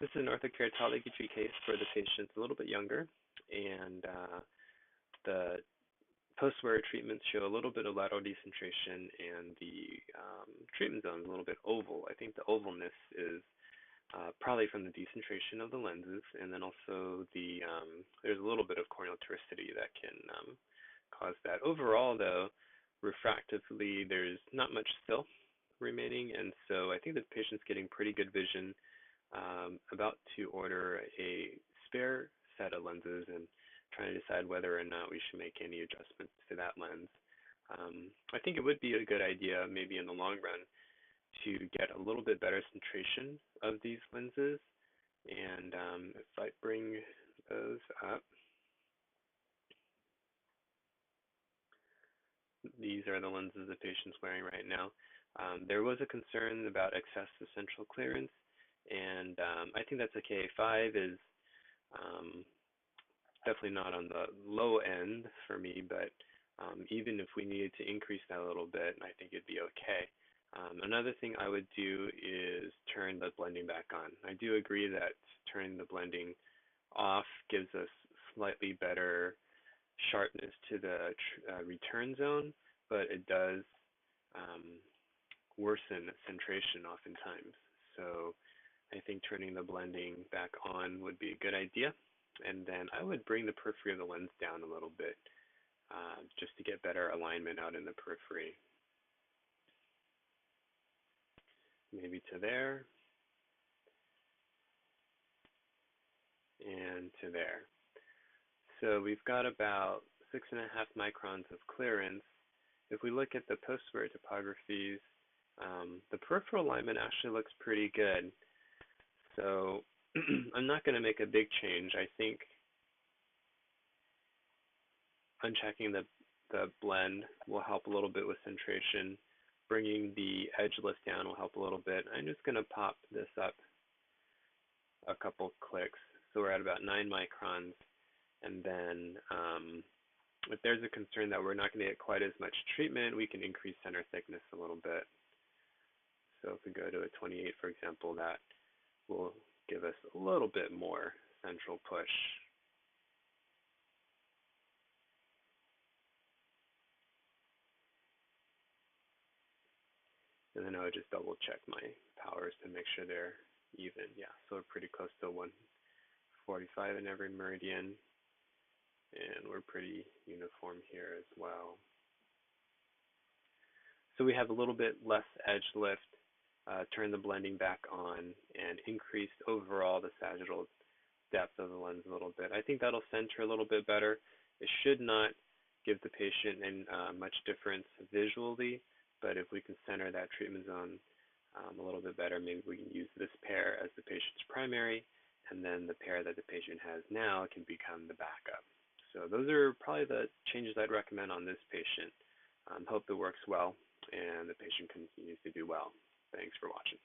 This is an orthokeratology case where the patient's a little bit younger, and the post-wear treatments show a little bit of lateral decentration, and the treatment zone is a little bit oval. I think the ovalness is probably from the decentration of the lenses, and then also there's a little bit of corneal toricity that can cause that. Overall, though, refractively, there's not much still remaining, and so I think the patient's getting pretty good vision. About to order a spare set of lenses and trying to decide whether or not we should make any adjustments to that lens. I think it would be a good idea, maybe in the long run, to get a little bit better centration of these lenses. And if I bring those up, these are the lenses the patient's wearing right now. There was a concern about excessive central clearance, and I think that's okay. 5 is definitely not on the low end for me, but even if we needed to increase that a little bit, I think it'd be okay. Another thing I would do is turn the blending back on. I do agree that turning the blending off gives us slightly better sharpness to the return zone, but it does worsen centration oftentimes. So I think turning the blending back on would be a good idea. And then I would bring the periphery of the lens down a little bit just to get better alignment out in the periphery. Maybe to there and to there. So we've got about 6.5 microns of clearance. If we look at the post-wear topographies, the peripheral alignment actually looks pretty good. So I'm not going to make a big change. I think unchecking the blend will help a little bit with centration. Bringing the edge lift down will help a little bit. I'm just going to pop this up a couple clicks. So we're at about 9 microns. And then if there's a concern that we're not going to get quite as much treatment, we can increase center thickness a little bit. So if we go to a 28, for example, that will give us a little bit more central push. And then I would just double check my powers to make sure they're even. Yeah, so we're pretty close to 145 in every meridian. And we're pretty uniform here as well. So we have a little bit less edge lift, turn the blending back on, and increased overall the sagittal depth of the lens a little bit. I think that'll center a little bit better. It should not give the patient much difference visually, but if we can center that treatment zone a little bit better, maybe we can use this pair as the patient's primary, and then the pair that the patient has now can become the backup. So those are probably the changes I'd recommend on this patient. Hope it works well and the patient continues to do well. Thanks for watching.